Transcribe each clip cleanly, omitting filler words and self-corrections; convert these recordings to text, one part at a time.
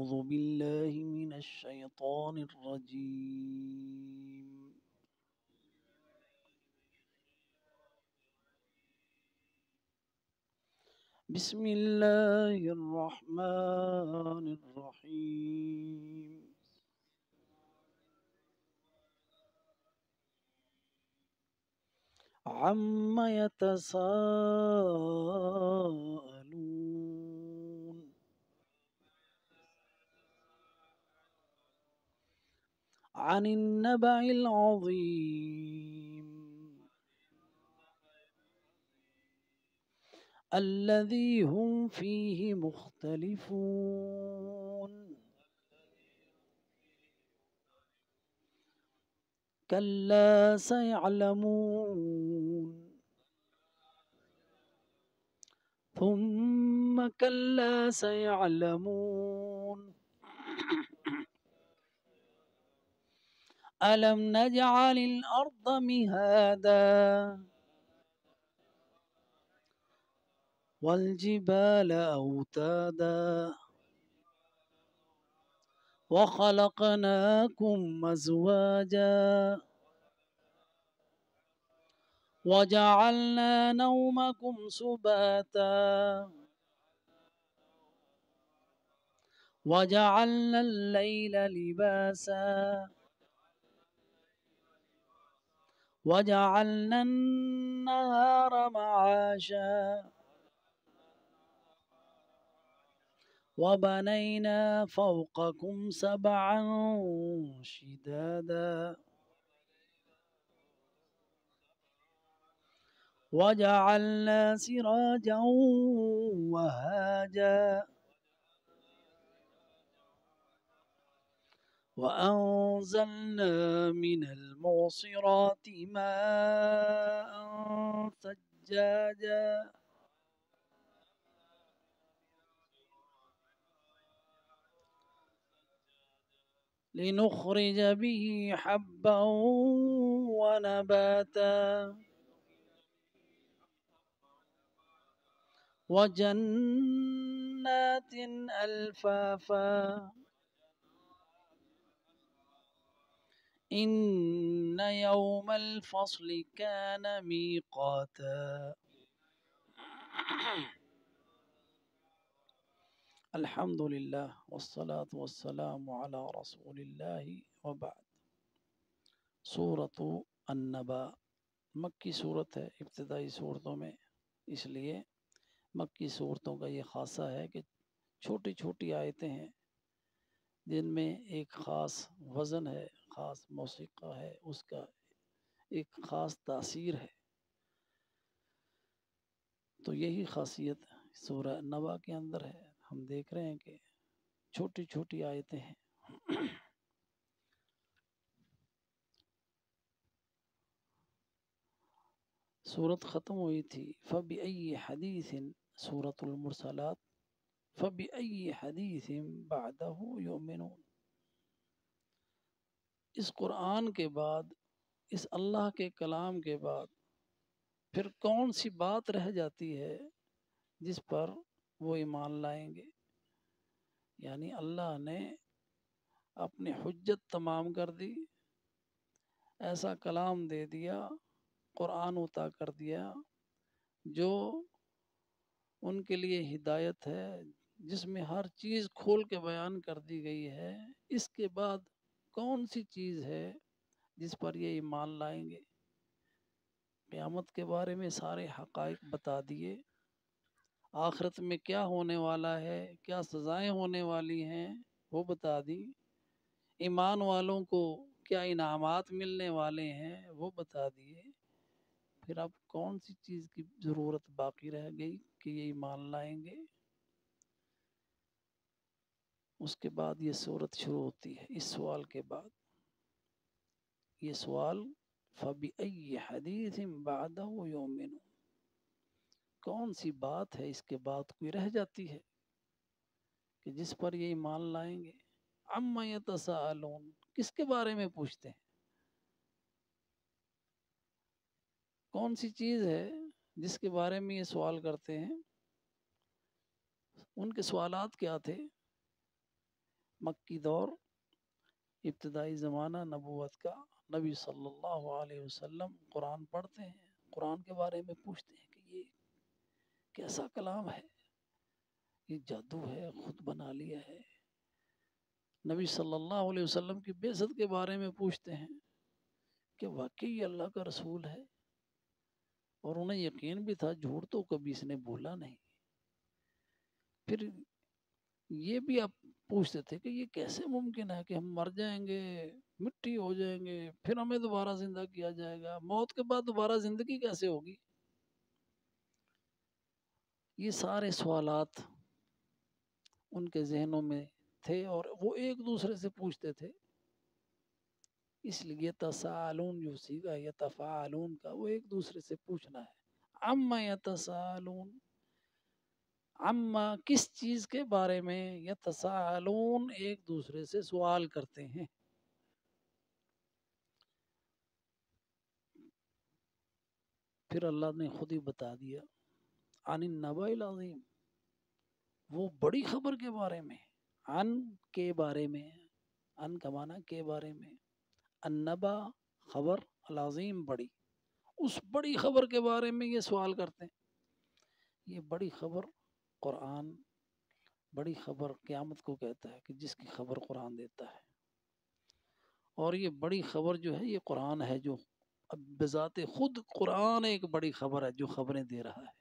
أعوذ بالله من الشيطان الرجيم. بسم الله الرحمن الرحيم. عم يتساءلون عن النبأ العظيم الذي هم فيه مختلفون. كلا سيعلمون ثم كلا سيعلمون ألم نجعل الأرض مهادا والجبال أوتادا وخلقناكم أزواجا وجعلنا نومكم سباتا وجعلنا الليل لباسا وجعلنا النهار معاشا وبنينا فوقكم سبعا شدادا وجعلنا سراجا وهاجا وأنزلنا من المعصرات ماء ثجاجا لنخرج به حبا ونباتا وجنات ألفافا إن يوم الفصل كان ميقاتا. الحمد لله والصلاة والسلام على رسول الله وبعد. سورة النبا مکی صورت ہے، ابتدائی صورتوں میں، اس لیے مکی صورتوں کا یہ خاصہ ہے کہ چھوٹی چھوٹی آیتیں ہیں جن میں ایک خاص وزن ہے، خاص موسیقہ ہے، اس کا ایک خاص تاثیر ہے. تو یہی خاصیت سورہ نبا کے اندر ہے. ہم دیکھ رہے ہیں کہ چھوٹی چھوٹی آیتیں ہیں. سورت ختم ہوئی تھی فَبِأَيِّ حَدِيثٍ سورۃ المرسلات فَبِأَيِّ حَدِيثٍ بَعْدَهُ يُؤْمِنُونَ. اس قرآن کے بعد، اس اللہ کے کلام کے بعد پھر کون سی بات رہ جاتی ہے جس پر وہ ایمان لائیں گے؟ یعنی اللہ نے اپنی حجت تمام کر دی، ایسا کلام دے دیا، قرآن عطا کر دیا جو ان کے لیے ہدایت ہے، جس میں ہر چیز کھول کے بیان کر دی گئی ہے. اس کے بعد کون سی چیز ہے جس پر یہ ایمان لائیں گے؟ قیامت کے بارے میں سارے حقائق بتا دیے، آخرت میں کیا ہونے والا ہے، کیا سزائیں ہونے والی ہیں وہ بتا دی، ایمان والوں کو کیا انعامات ملنے والے ہیں وہ بتا دیے. پھر اب کون سی چیز کی ضرورت باقی رہ گئی کہ یہ ایمان لائیں گے؟ اس کے بعد یہ صورت شروع ہوتی ہے اس سوال کے بعد. یہ سوال فَبِأَيِّ حَدِيثٍ بَعْدَهُ يُؤْمِنُونَ، کون سی بات ہے اس کے بعد کوئی رہ جاتی ہے کہ جس پر یہ ایمان لائیں گے؟ عَمَّ يَتَسَاءَلُونَ، کس کے بارے میں پوچھتے ہیں؟ کون سی چیز ہے جس کے بارے میں یہ سوال کرتے ہیں؟ ان کے سوالات کیا تھے مکی دور، ابتدائی زمانہ نبوت کا، نبی صلی اللہ علیہ وسلم قرآن پڑھتے ہیں، قرآن کے بارے میں پوچھتے ہیں کہ یہ کیسا کلام ہے، یہ جادو ہے، خود بنا لیا ہے۔ نبی صلی اللہ علیہ وسلم کی بعثت کے بارے میں پوچھتے ہیں کہ واقعی یہ اللہ کا رسول ہے، اور انہیں یقین بھی تھا، جھوٹ تو کبھی اس نے بولا نہیں۔ پھر یہ بھی آپ پوچھتے تھے کہ یہ کیسے ممکن ہے کہ ہم مر جائیں گے، مٹی ہو جائیں گے، پھر ہمیں دوبارہ زندہ کیا جائے گا، موت کے بعد دوبارہ زندگی کیسے ہوگی؟ یہ سارے سوالات ان کے ذہنوں میں تھے، اور وہ ایک دوسرے سے پوچھتے تھے۔ اس لیے تسالون جو سیگا یتفاعلون کا، وہ ایک دوسرے سے پوچھنا ہے۔ عما یتسالون، عما کس چیز کے بارے میں، یتسالون ایک دوسرے سے سوال کرتے ہیں۔ پھر اللہ نے خود ہی بتا دیا، عن النبأ العظیم، وہ بڑی خبر کے بارے میں، عن کے بارے میں، عن کا معنی کے بارے میں، النبا خبر، العظیم بڑی، اس بڑی خبر کے بارے میں یہ سوال کرتے ہیں۔ یہ بڑی خبر قرآن، بڑی خبر قیامت کو کہتا ہے کہ جس کی خبر قرآن دیتا ہے، اور یہ بڑی خبر جو ہے یہ قرآن ہے، جو اب بذات خود قرآن ایک بڑی خبر ہے جو خبریں دے رہا ہے۔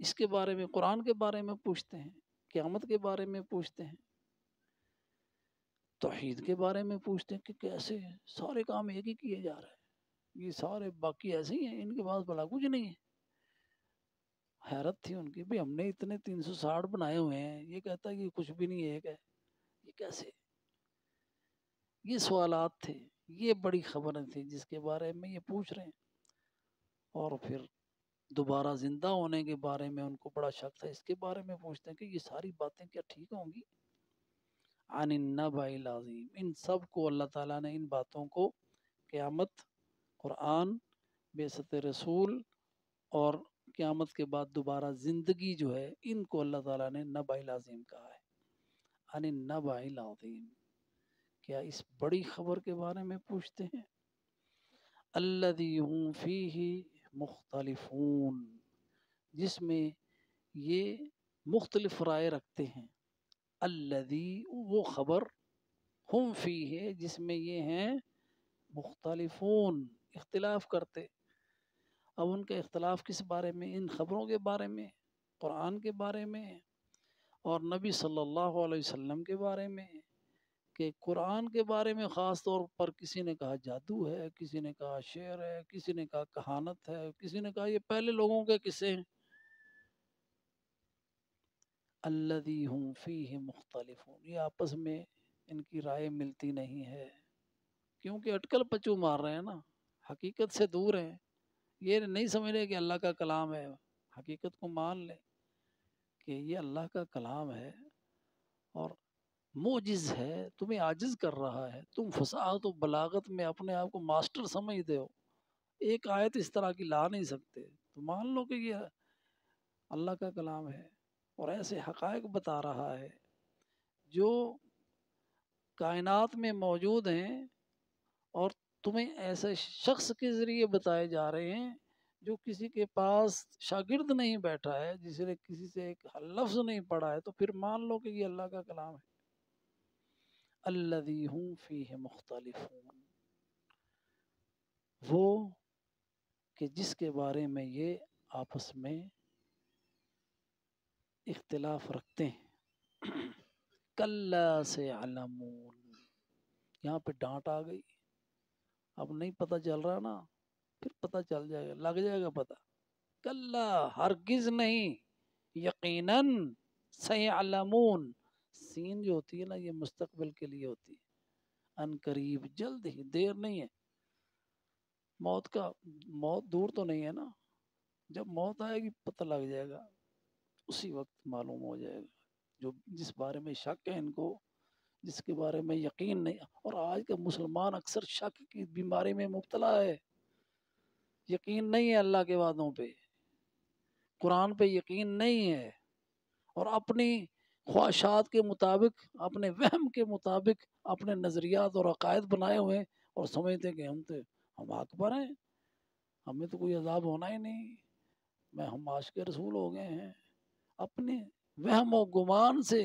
اس کے بارے میں، قرآن کے بارے میں پوچھتے ہیں، قیامت کے بارے میں پوچھتے ہیں، توحید کے بارے میں پوچھتے ہیں کہ کیسے سارے کام ایک ہی کیے جا رہے ہیں، یہ سارے باقی ایسے ہی ہیں، ان کے پاس بڑا کچھ نہیں ہے۔ حیرت تھی ان کی، بھی ہم نے اتنے 360 بنائے ہوئے ہیں، یہ کہتا ہے کہ کچھ بھی نہیں ایک ہے، یہ کیسے؟ یہ سوالات تھے، یہ بڑی خبریں تھیں جس کے بارے میں یہ پوچھ رہے ہیں۔ اور پھر دوبارہ زندہ ہونے کے بارے میں ان کو بڑا شک تھا، اس کے بارے میں پوچھتے ہیں کہ یہ ساری باتیں کیا ٹھیک ہوں گی؟ عن النبأ العظیم، ان سب کو اللہ تعالیٰ نے، ان باتوں کو، قیامت، قرآن، بعثت رسول اور قیامت کے بعد دوبارہ زندگی جو ہے، ان کو اللہ تعالیٰ نے نبأ العظیم کہا ہے۔ عن النبأ العظیم، کیا اس بڑی خبر کے بارے میں پوچھتے ہیں؟ الذی هم فیہ مختلفون، جس میں یہ مختلف رائے رکھتے ہیں۔ الذی، وہ خبر، ہم فیہ، جس میں یہ ہیں مختلفون، اختلاف کرتے۔ اب ان کا اختلاف کس بارے میں؟ ان خبروں کے بارے میں، قرآن کے بارے میں، اور نبی صلی اللہ علیہ وسلم کے بارے میں۔ کہ قرآن کے بارے میں خاص طور پر کسی نے کہا جادو ہے، کسی نے کہا شعر ہے، کسی نے کہا کہانت ہے، کسی نے کہا یہ پہلے لوگوں کے قصے ہیں۔ الذی هم فیہ مختلفون، یہ آپس میں ان کی رائے ملتی نہیں ہے، کیونکہ اٹکل پچو مار رہے ہیں نا، حقیقت سے دور ہیں، یہ نہیں سمجھ رہے کہ اللہ کا کلام ہے۔ حقیقت کو مان لیں کہ یہ اللہ کا کلام ہے، اور معجز ہے، تمہیں عاجز کر رہا ہے، تم فصاحت و بلاغت میں اپنے آپ کو ماسٹر سمجھتے ہو، ایک آیت اس طرح کی لا نہیں سکتے، تو مان لو کہ یہ اللہ کا کلام ہے، اور ایسے حقائق بتا رہا ہے جو کائنات میں موجود ہیں، اور تمہیں ایسے شخص کے ذریعے بتائے جا رہے ہیں جو کسی کے پاس شاگرد نہیں بیٹھا ہے، جس نے کسی سے ایک لفظ نہیں پڑھا ہے، تو پھر مان لو کہ یہ اللہ کا کلام ہے۔ الذی هم فیہ مختلفون، وہ کہ جس کے بارے میں یہ آپس میں اختلاف رکھتے ہیں۔ کلا سیعلمون، یہاں پہ ڈانٹ آ گئی، اب نہیں پتہ چل رہا نا، پھر پتہ چل جائے گا، لگ جائے گا پتہ۔ کلا، ہرگز نہیں، یقیناً، سیعلمون، سین جو ہوتی ہے نا یہ مستقبل کے لیے ہوتی ہے، ان قریب، جلد ہی، دیر نہیں ہے۔ موت دور تو نہیں ہے نا، جب موت آئے گی پتہ لگ جائے گا، اسی وقت معلوم ہو جائے گا۔ جس بارے میں شک ہے ان کو، جس کے بارے میں یقین نہیں، اور آج کا مسلمان اکثر شک کی بیماری میں مبتلا ہے، یقین نہیں ہے اللہ کے وعدوں پہ، قرآن پہ یقین نہیں ہے، اور اپنی خواہشات کے مطابق، اپنے وہم کے مطابق اپنے نظریات اور عقائد بنائے ہوئے ہیں اور سمجھتے کہ ہم حق پر ہیں، ہمیں تو کوئی عذاب ہونا ہی نہیں، ہم عاشق رسول ہو گئے ہیں. اپنے وہم و گمان سے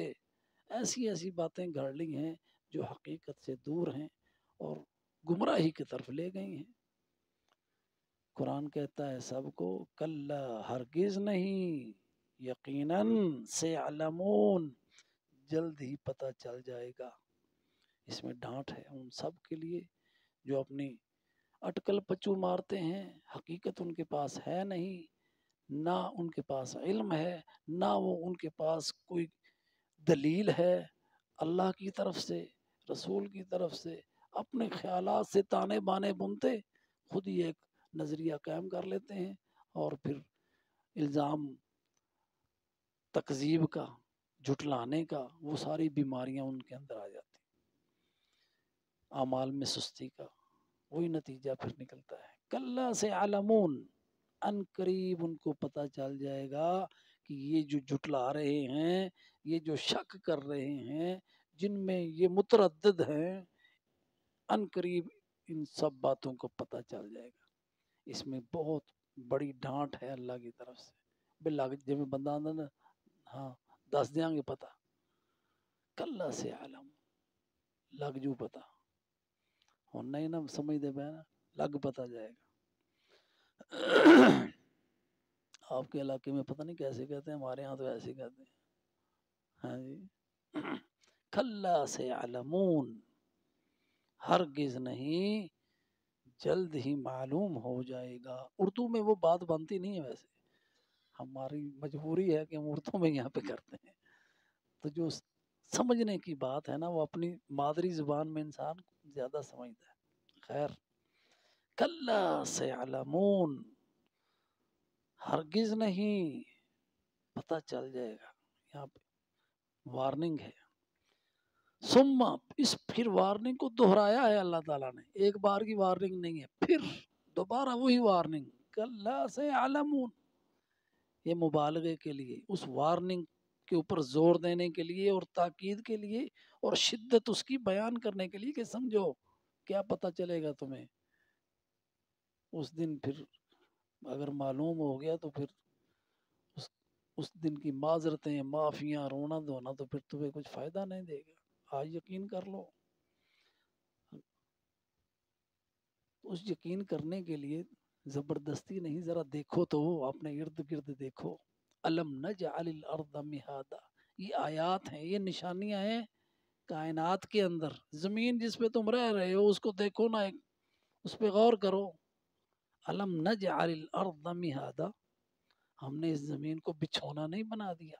ایسی ایسی باتیں گھڑ لی ہیں جو حقیقت سے دور ہیں اور گمراہی کی طرف لے گئی ہیں. قرآن کہتا ہے سب کو کلا ہرگز نہیں، یقیناً سیعلمون جلد ہی پتہ چل جائے گا. اس میں ڈانٹ ہے ان سب کے لیے جو اپنی اٹکل پچو مارتے ہیں، حقیقت ان کے پاس ہے نہیں، نہ ان کے پاس علم ہے، نہ وہ ان کے پاس کوئی دلیل ہے اللہ کی طرف سے، رسول کی طرف سے. اپنے خیالات سے تانے بانے بنتے خود ہی ایک نظریہ قائم کر لیتے ہیں اور پھر الزام تکذیب کا، جھٹلانے کا، وہ ساری بیماریاں ان کے اندر آ جاتی، اعمال میں سستی کا وہی نتیجہ پھر نکلتا ہے. کلا سے علمون ان قریب ان کو پتہ چل جائے گا کہ یہ جو جھٹلا رہے ہیں، یہ جو شک کر رہے ہیں، جن میں یہ متردد ہیں، ان قریب ان سب باتوں کو پتہ چل جائے گا. اس میں بہت بڑی ڈانٹ ہے اللہ کی طرف سے. باللہ جب بندہ آندہ نا ہاں دس دیاں گے پتہ، کلا سے عالم لگ جو پتہ اور نہیں نہ سمجھ دے پہ نا لگ پتہ جائے گا. آپ کے علاقے میں پتہ نہیں کیسے کہتے ہیں، ہمارے ہاں تو ایسے کہتے ہیں. ہاں جی کلا سے علمون ہرگز نہیں، جلد ہی معلوم ہو جائے گا. اردو میں وہ بات بنتی نہیں ہے، ویسے ہماری مجبوری ہے کہ ہم اردو میں یہاں پہ کرتے ہیں. تو جو سمجھنے کی بات ہے نا وہ اپنی مادری زبان میں انسان زیادہ سمجھتا ہے. خیر کلا سیعلمون ہرگز نہیں، پتہ چل جائے گا. یہاں پہ وارننگ ہے. ثم اس پھر وارننگ کو دہرایا ہے اللہ تعالیٰ نے، ایک بار کی وارننگ نہیں ہے، پھر دوبارہ وہی وارننگ کلا سیعلمون، یہ مبالغے کے لیے، اس وارننگ کے اوپر زور دینے کے لیے اور تاکید کے لیے اور شدت اس کی بیان کرنے کے لیے کہ سمجھو کیا پتہ چلے گا تمہیں اس دن. پھر اگر معلوم ہو گیا تو پھر اس دن کی معذرتیں، معافیاں، رونا دھونا تو پھر تمہیں کچھ فائدہ نہیں دے گا. آج یقین کر لو. اس یقین کرنے کے لیے زبردستی نہیں، ذرا دیکھو تو اپنے ارد گرد دیکھو. الم نجعل الارض مہادا، یہ آیات ہیں، یہ نشانیاں ہیں کائنات کے اندر. زمین جس پہ تم رہ رہے ہو اس کو دیکھو نا، اس پہ غور کرو. الم نجعل الارض مہادا، ہم نے اس زمین کو بچھونا نہیں بنا دیا،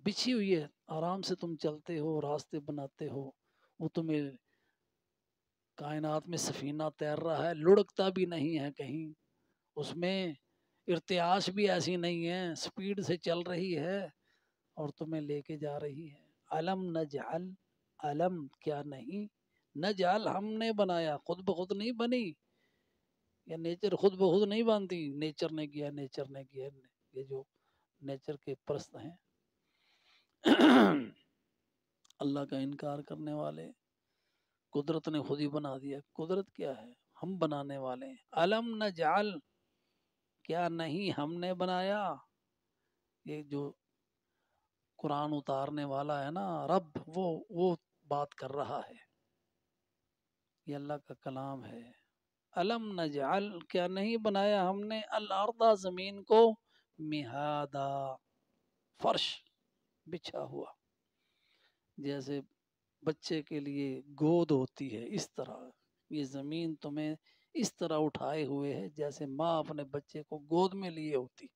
بچھی ہوئی ہے، آرام سے تم چلتے ہو، راستے بناتے ہو. وہ تمہیں کائنات میں سفینہ تیر رہا ہے، لڑکتا بھی نہیں ہے کہیں، اس میں ارتعاش بھی ایسی نہیں ہے، سپیڈ سے چل رہی ہے اور تمہیں لے کے جا رہی ہے. علم نجعل، علم کیا نہیں، نجعل ہم نے بنایا، خود بخود نہیں بنی. یا نیچر خود بخود نہیں بنتی، نیچر نے کیا، نیچر نے کیا. یہ جو نیچر کے پرست ہیں اللہ کا انکار کرنے والے، قدرت نے خود ہی بنا دیا. قدرت کیا ہے، ہم بنانے والے ہیں. علم نجعل، کیا نہیں ہم نے بنایا. یہ جو قرآن اتارنے والا ہے نا رب، وہ بات کر رہا ہے، یہ اللہ کا کلام ہے. علم نجعل، کیا نہیں بنایا ہم نے، الارض زمین کو، مہادا فرش بچھا ہوا. جیسے بچے کے لیے گود ہوتی ہے اس طرح یہ زمین تمہیں اس طرح اٹھائے ہوئے ہے جیسے ماں اپنے بچے کو گود میں لیے ہوتی.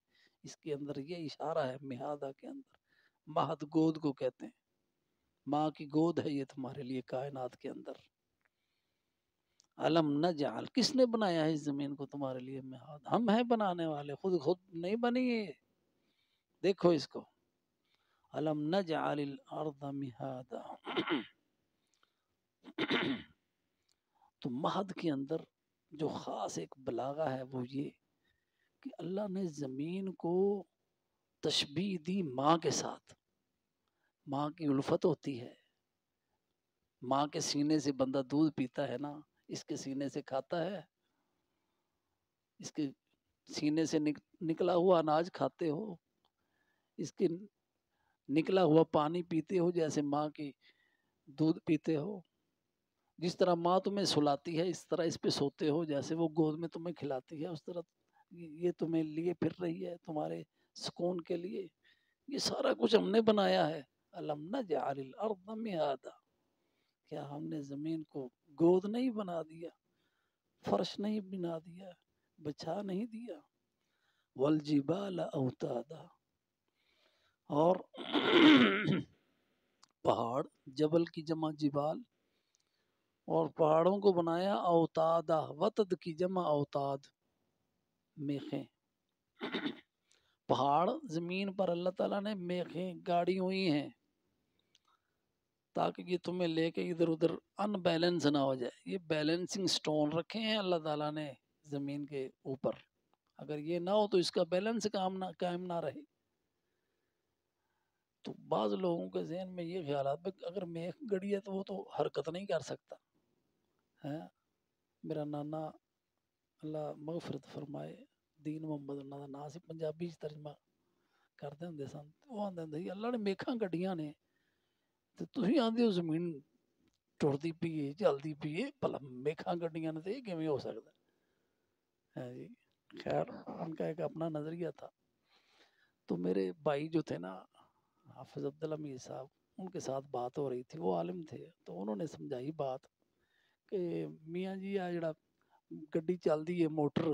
اس کے اندر یہ اشارہ ہے مہادا کے اندر. مہد گود کو کہتے ہیں، ماں کی گود ہے یہ تمہارے لیے کائنات کے اندر. علم نجعل، کس نے بنایا ہے اس زمین کو تمہارے لیے مہاد، ہم ہیں بنانے والے، خود نہیں بنی ہے. دیکھو اس کو، علم نجعل الارض مہادا. تو مہد کے اندر جو خاص ایک بلاغہ ہے وہ یہ کہ اللہ نے زمین کو تشبیہ دی ماں کے ساتھ. ماں کی الفت ہوتی ہے. ماں کے سینے سے بندہ دودھ پیتا ہے نا, اس کے سینے سے کھاتا ہے, اس کے سینے سے نکلا ہوا اناج کھاتے ہو, اس کے نکلا ہوا پانی پیتے ہو, جیسے ماں کی دودھ پیتے ہو. جس طرح ماں تمہیں سلاتی ہے اس طرح اس پہ سوتے ہو, جیسے وہ گود میں تمہیں کھلاتی ہے اس طرح یہ تمہیں لیے پھر رہی ہے تمہارے سکون کے لیے. یہ سارا کچھ ہم نے بنایا ہے. الم نجعل الارض مہادا, کیا ہم نے زمین کو گود نہیں بنا دیا, فرش نہیں بنا دیا, بچھا نہیں دیا. والجبال اوتادا, اور پہاڑ, جبل کی جمع جبال, اور پہاڑوں کو بنایا اوتادا, وتد کی جمع اوتاد, میخیں. پہاڑ زمین پر اللہ تعالیٰ نے میخیں گاڑی ہوئی ہیں تاکہ یہ تمہیں لے کے ادھر ادھر ان بیلنس نہ ہو جائے. یہ بیلنسنگ سٹون رکھے ہیں اللہ تعالیٰ نے زمین کے اوپر, اگر یہ نہ ہو تو اس کا بیلنس قائم نہ رہے. تو بعض لوگوں کے ذہن میں یہ خیالات اگر میخ گڑی ہے تو وہ تو حرکت نہیں کر سکتا ہے. میرا نانا اللہ مغفرت فرمائے, دین محمد اللہ دا نا سی, پنجابی ترجمہ کرتے ہوں سن. وہ آدھے ہوں اللہ نے میخاں گڈیاں نے تو تھی آدھے ہو زمین ٹرتی پیے چلتی پیے, بھلا میخاں گڈیاں نے تو یہ کیویں ہو سکتا ہے جی. خیر ان کا ایک اپنا نظریہ تھا. تو میرے بھائی جو تھے نا حافظ عبدالحمید صاحب, ان کے ساتھ بات ہو رہی تھی, وہ عالم تھے, تو انہوں نے سمجھائی بات کہ میاں جی آ جڑا گڈی چلدی ہے موٹر,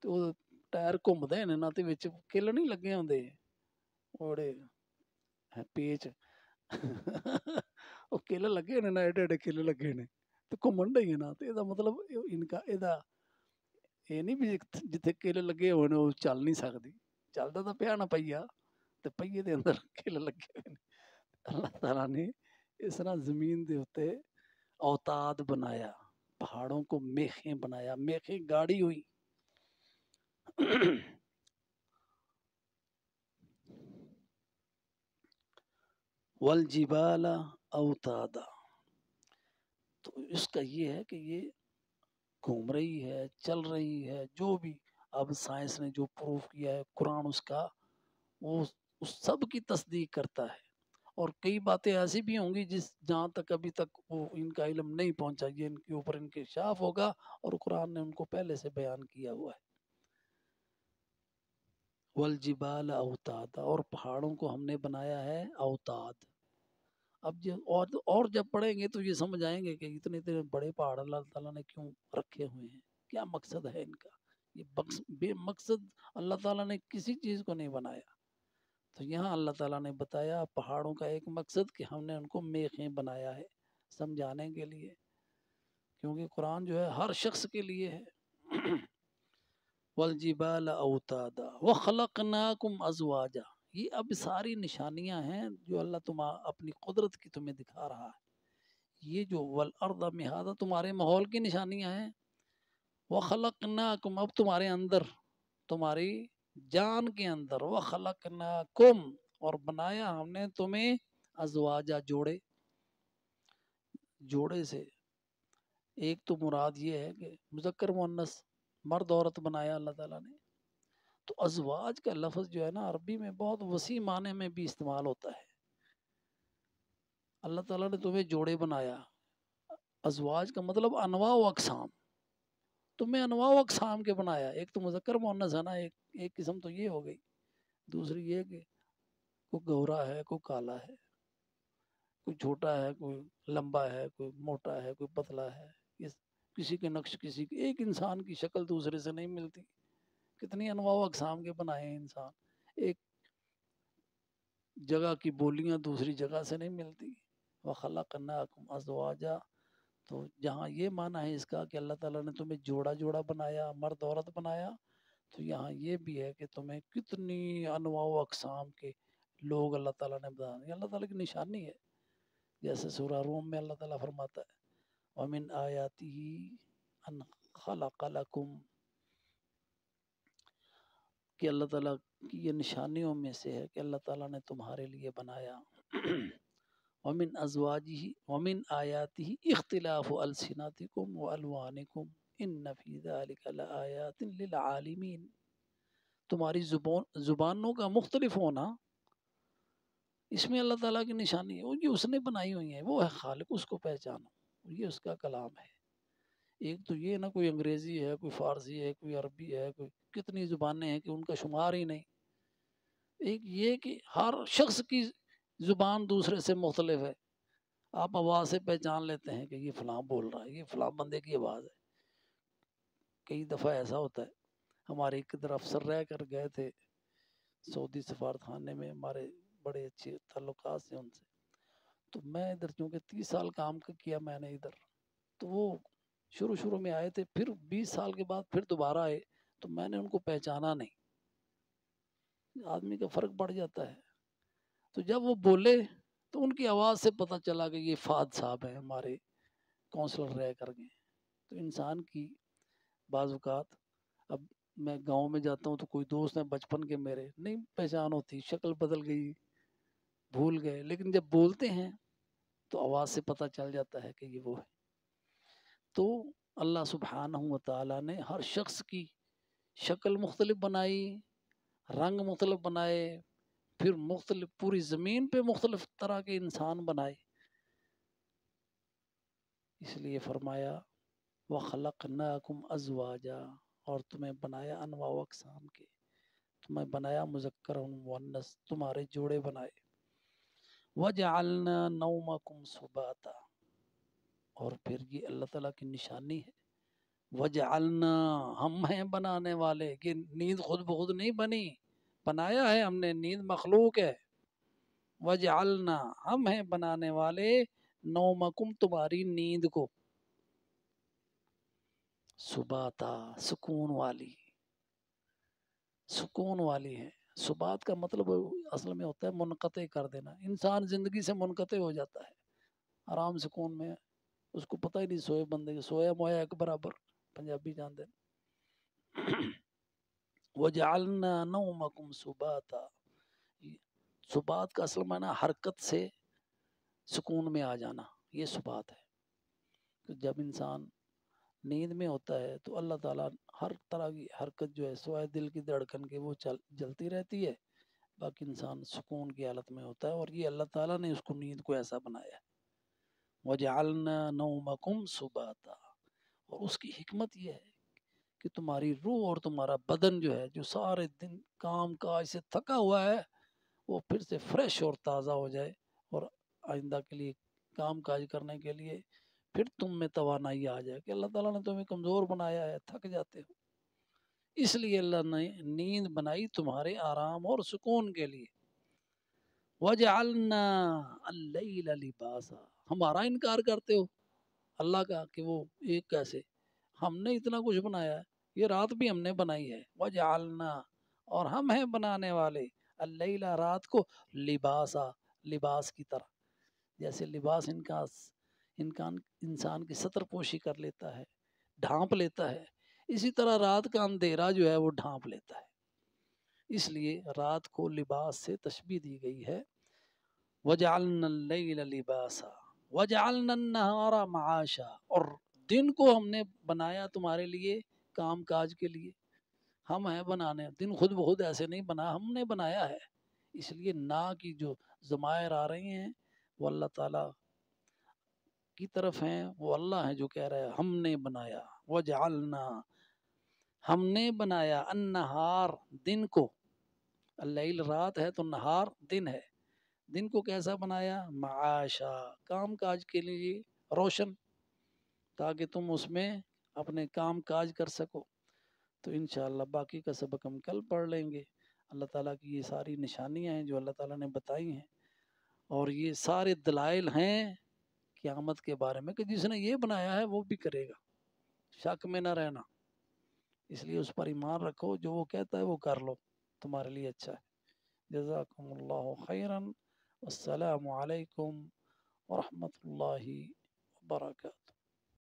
تو ٹائر گھومدے نے نا تے وچ کل نہیں لگے ہوندے اوڑے پیچ وہ کل لگے نے نا, ایڈے ایڈے کل لگے نے تے گھومن ڈئی نا, تے دا مطلب ان کا یہ نہیں بھی جتھے کل لگے ہوئے نے وہ چل نہیں سکدی, چلدا تو پیا نا پہیا, تے پہیے دے اندر کل لگے ہوئے نے. اللہ تعالیٰ نے اس طرح زمین دے اوتے اوتاد بنایا, پہاڑوں کو میخیں بنایا, میخیں گاڑی ہوئی. والجبال اوتادا, تو اس کا یہ ہے کہ یہ گھوم رہی ہے, چل رہی ہے, جو بھی اب سائنس نے جو پروف کیا ہے, قرآن اس کا وہ اس سب کی تصدیق کرتا ہے. اور کئی باتیں ایسی بھی ہوں گی جہاں تک ابھی تک وہ ان کا علم نہیں پہنچا, یہ ان کے اوپر انکشاف ہوگا, اور قرآن نے ان کو پہلے سے بیان کیا ہوا ہے. والجبال اوتادا, اور پہاڑوں کو ہم نے بنایا ہے اوتاد. اب اور جب پڑھیں گے تو یہ سمجھ آئیں گے کہ اتنے اتنے بڑے پہاڑ اللہ تعالیٰ نے کیوں رکھے ہوئے ہیں, کیا مقصد ہے ان کا. یہ بے مقصد اللہ تعالیٰ نے کسی چیز کو نہیں بنایا. تو یہاں اللہ تعالیٰ نے بتایا پہاڑوں کا ایک مقصد کہ ہم نے ان کو میخیں بنایا ہے سمجھانے کے لیے, کیونکہ قرآن جو ہے ہر شخص کے لیے ہے. والجبال اوتادا وخلقناکم ازواجا, یہ اب ساری نشانیاں ہیں جو اللہ اپنی قدرت کی تمہیں دکھا رہا ہے. یہ جو والارض مہادا تمہارے ماحول کی نشانیاں ہیں. وخلقناکم, اب تمہارے اندر, تمہاری جان کے اندر, وخلقناکم, اور بنایا ہم نے تمہیں ازواجا, جوڑے. جوڑے سے ایک تو مراد یہ ہے کہ مذکر مؤنث, مرد عورت بنایا اللہ تعالیٰ نے. تو ازواج کا لفظ جو ہے نا عربی میں بہت وسیع معنی میں بھی استعمال ہوتا ہے. اللہ تعالیٰ نے تمہیں جوڑے بنایا. ازواج کا مطلب انواع و اقسام, تمہیں انواع و اقسام کے بنایا. ایک تو مذکر مؤنث ہے نا, ایک قسم تو یہ ہو گئی. دوسری یہ کہ کوئی گورا ہے, کوئی کالا ہے, کوئی چھوٹا ہے, کوئی لمبا ہے, کوئی موٹا ہے, کوئی پتلا ہے. کسی کے نقش کسی کے, ایک انسان کی شکل دوسرے سے نہیں ملتی. کتنی انواع و اقسام کے بنائے ہیں انسان. ایک جگہ کی بولیاں دوسری جگہ سے نہیں ملتی. وخلقناکم ازواجا, تو جہاں یہ معنی ہے اس کا کہ اللہ تعالیٰ نے تمہیں جوڑا جوڑا بنایا, مرد عورت بنایا, تو یہاں یہ بھی ہے کہ تمہیں کتنی انواع و اقسام کے لوگ اللہ تعالیٰ نے بنایا. یہ اللہ تعالیٰ کی نشانی ہے. جیسے سورہ روم میں اللہ تعالیٰ فرماتا ہے وَمِنْ آیَاتِهِ أَنْ خَلَقَ لَكُمْ, کہ اللہ تعالیٰ کی یہ نشانیوں میں سے ہے کہ اللہ تعالیٰ نے تمہارے لیے بنایا ومن ازواجہ ومن آیاتہ اختلاف السنتکم والوانکم ان فی ذلک لآیات للعالمین، تمہاری زبانوں کا مختلف ہونا اس میں اللہ تعالیٰ کی نشانی ہے، وہ یہ اس نے بنائی ہوئی ہیں، وہ ہے خالق، اس کو پہچانو، یہ اس کا کلام ہے۔ ایک تو یہ نا کوئی انگریزی ہے، کوئی فارسی ہے، کوئی عربی ہے، کوئی کتنی زبانیں ہیں کہ ان کا شمار ہی نہیں۔ ایک یہ کہ ہر شخص کی زبان دوسرے سے مختلف ہے، آپ آواز سے پہچان لیتے ہیں کہ یہ فلاں بول رہا ہے، یہ فلاں بندے کی آواز ہے۔ کئی دفعہ ایسا ہوتا ہے، ہمارے ایک ادھر افسر رہ کر گئے تھے سعودی سفارتخانے میں، ہمارے بڑے اچھے تعلقات سے ان سے، تو میں ادھر چونکہ 30 سال کام کیا میں نے ادھر، تو وہ شروع میں آئے تھے، پھر 20 سال کے بعد پھر دوبارہ آئے، تو میں نے ان کو پہچانا نہیں، آدمی کا فرق پڑ جاتا ہے۔ تو جب وہ بولے تو ان کی آواز سے پتہ چلا کہ یہ فہد صاحب ہیں، ہمارے کونسلر رہ کر گئے۔ تو انسان کی بعض اوقات، اب میں گاؤں میں جاتا ہوں تو کوئی دوست ہیں بچپن کے میرے، نہیں پہچان ہوتی، شکل بدل گئی، بھول گئے، لیکن جب بولتے ہیں تو آواز سے پتہ چل جاتا ہے کہ یہ وہ ہے۔ تو اللہ سبحانہ و تعالیٰ نے ہر شخص کی شکل مختلف بنائی، رنگ مختلف بنائے، پھر مختلف پوری زمین پہ مختلف طرح کے انسان بنائے، اس لیے فرمایا وَخَلَقْنَاكُمْ أَزْوَاجًا، اور تمہیں بنایا انواع و اقسام کے، تمہیں بنایا مذکر و مؤنث، تمہارے جوڑے بنائے۔ وَجَعَلْنَا نَوْمَكُمْ سُبَاتًا، اور پھر یہ اللہ تعالیٰ کی نشانی ہے، وَجَعَلْنَا، ہم ہیں بنانے والے، کہ نیند خود بخود نہیں بنی، بنایا ہے ہم نے، نیند مخلوق ہے۔ وَجَعَلْنَا، ہم ہیں بنانے والے، نومکم، تمہاری نیند کو، سباتا، سکون والی، سکون والی ہے۔ سبات کا مطلب اصل میں ہوتا ہے منقطع کر دینا، انسان زندگی سے منقطع ہو جاتا ہے، آرام سکون میں اس کو پتہ ہی نہیں، سوئے بندے سویا مویا ایک برابر، پنجابی جانتے ہیں۔ وَجَعَلْنَا نَوْمَكُمْ سُبَاتًا، سبات کا اصل معنی حرکت سے سکون میں آ جانا، یہ سبات ہے۔ تو جب انسان نیند میں ہوتا ہے تو اللہ تعالیٰ ہر طرح کی حرکت جو ہے سوائے دل کی دھڑکن کے وہ جلتی رہتی ہے، باقی انسان سکون کی حالت میں ہوتا ہے، اور یہ اللہ تعالیٰ نے اس کو نیند کو ایسا بنایا ہے۔ وَجَعَلْنَا نَوْمَكُمْ سُبَاتًا، اور اس کی حکمت یہ ہے کہ تمہاری روح اور تمہارا بدن جو ہے، جو سارے دن کام کاج سے تھکا ہوا ہے، وہ پھر سے فریش اور تازہ ہو جائے، اور آئندہ کے لیے کام کاج کرنے کے لیے پھر تم میں توانائی آ جائے، کہ اللہ تعالیٰ نے تمہیں کمزور بنایا ہے، تھک جاتے ہو، اس لیے اللہ نے نیند بنائی تمہارے آرام اور سکون کے لیے۔ وَجَعَلْنَا اللَّيْلَ لِبَاسًا، ہمارا انکار کرتے ہو اللہ کا کہ وہ ایک کیسے، ہم نے اتنا کچھ بنایا ہے، یہ رات بھی ہم نے بنائی ہے۔ وَجَعَلْنَا، اور ہم ہیں بنانے والے، اللَّيْلَ، رات کو، لباسا، لباس کی طرح، جیسے لباس انسان کی ستر پوشی کر لیتا ہے، ڈھانپ لیتا ہے، اسی طرح رات کا اندھیرا جو ہے وہ ڈھانپ لیتا ہے، اس لیے رات کو لباس سے تشبیہ دی گئی ہے۔ وَجَعَلْنَا اللَّيْلَ لِبَاسًا وَجَعَلْنَا النَّهَارَ مَعَاشًا، اور دن کو ہم نے بنایا تمہارے لیے کام کاج کے لیے، ہم ہیں بنانے، دن خود بخود ایسے نہیں بنا، ہم نے بنایا ہے، اس لیے نا کی جو ضمائر آ رہی ہیں وہ اللہ تعالیٰ کی طرف ہیں، وہ اللہ ہیں جو کہہ رہے ہیں ہم نے بنایا۔ وَجَعَلْنَا، ہم نے بنایا، النہار، دن کو، اللیل رات ہے تو نہار دن ہے، دن کو کیسا بنایا، معاشا، کام کاج کے لیے روشن، تاکہ تم اس میں اپنے کام کاج کر سکو۔ تو انشاءاللہ باقی کا سبق ہم کل پڑھ لیں گے۔ اللہ تعالیٰ کی یہ ساری نشانیاں ہیں جو اللہ تعالیٰ نے بتائی ہیں، اور یہ سارے دلائل ہیں قیامت کے بارے میں، کہ جس نے یہ بنایا ہے وہ بھی کرے گا، شک میں نہ رہنا، اس لیے اس پر ایمان رکھو، جو وہ کہتا ہے وہ کر لو، تمہارے لیے اچھا ہے۔ جزاکم اللہ خیرا، السلام علیکم ورحمۃ اللہ وبرکاتہ۔